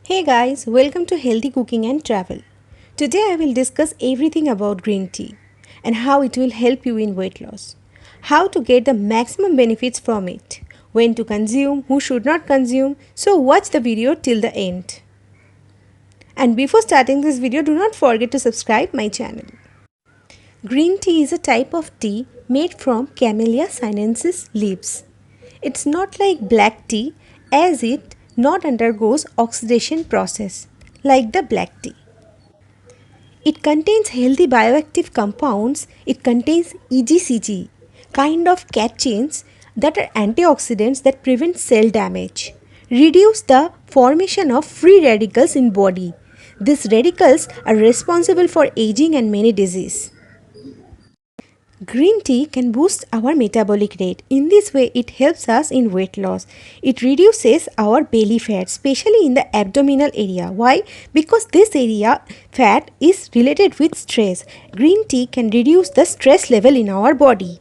Hey guys, welcome to Healthy Cooking and Travel. Today I will discuss everything about green tea and how it will help you in weight loss. How to get the maximum benefits from it, when to consume, who should not consume. So watch the video till the end. And before starting this video, do not forget to subscribe my channel. Green tea is a type of tea made from Camellia sinensis leaves. It's not like black tea as it not undergoes oxidation process like the black tea. It contains healthy bioactive compounds. It contains EGCG, kind of catechins that are antioxidants that prevent cell damage, reduce the formation of free radicals in body. These radicals are responsible for aging and many diseases. Green tea can boost our metabolic rate. In this way, it helps us in weight loss. It reduces our belly fat, especially in the abdominal area. Why? Because this area fat is related with stress. Green tea can reduce the stress level in our body.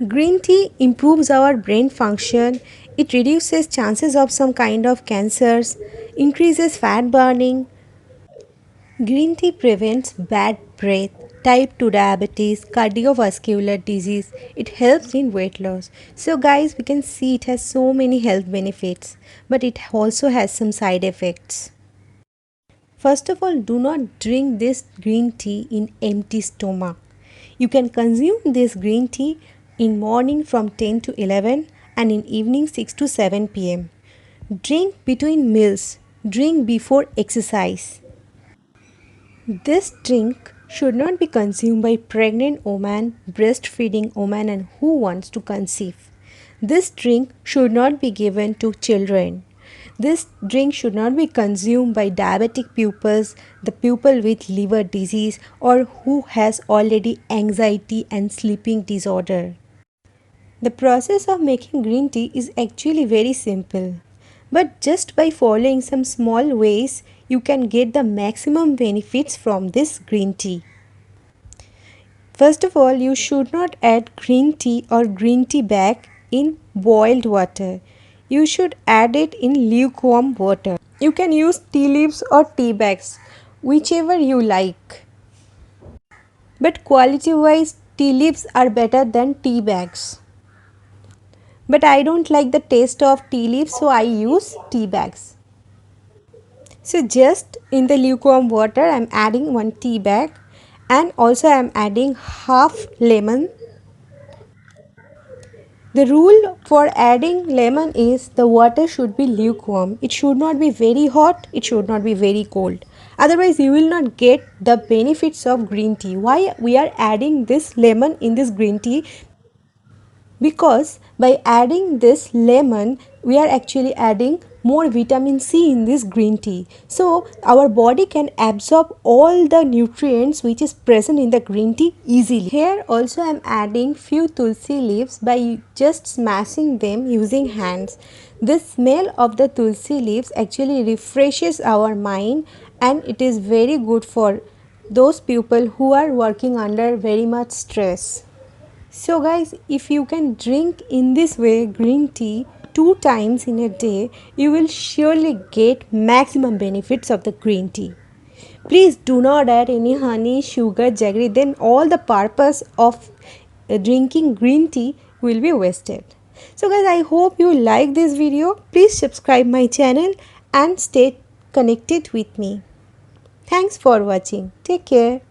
Green tea improves our brain function. It reduces chances of some kind of cancers, increases fat burning. Green tea prevents bad breath, type 2 diabetes, cardiovascular disease. It helps in weight loss. So guys, we can see it has so many health benefits, but it also has some side effects. First of all, do not drink this green tea in empty stomach. You can consume this green tea in morning from 10 to 11 and in evening 6 to 7 pm. Drink between meals. Drink before exercise. This drink should not be consumed by pregnant women, breastfeeding women and who wants to conceive. This drink should not be given to children. This drink should not be consumed by diabetic pupils, the pupil with liver disease or who has already anxiety and sleeping disorder. The process of making green tea is actually very simple. But just by following some small ways, you can get the maximum benefits from this green tea. First of all, you should not add green tea or green tea bag in boiled water. You should add it in lukewarm water. You can use tea leaves or tea bags, whichever you like. But quality wise, tea leaves are better than tea bags. But I don't like the taste of tea leaves, so I use tea bags. So just in the lukewarm water I am adding 1 tea bag and also I am adding half lemon. The rule for adding lemon is the water should be lukewarm. It should not be very hot, it should not be very cold. Otherwise you will not get the benefits of green tea. Why we are adding this lemon in this green tea? Because by adding this lemon we are actually adding more vitamin C in this green tea, so our body can absorb all the nutrients which is present in the green tea easily. Here also I am adding few tulsi leaves by just smashing them using hands. The smell of the tulsi leaves actually refreshes our mind and it is very good for those people who are working under very much stress. So guys, if you can drink in this way green tea 2 times in a day, you will surely get maximum benefits of the green tea. Please do not add any honey, sugar, jaggery, then all the purpose of drinking green tea will be wasted. So guys, I hope you like this video. Please subscribe my channel and stay connected with me. Thanks for watching. Take care.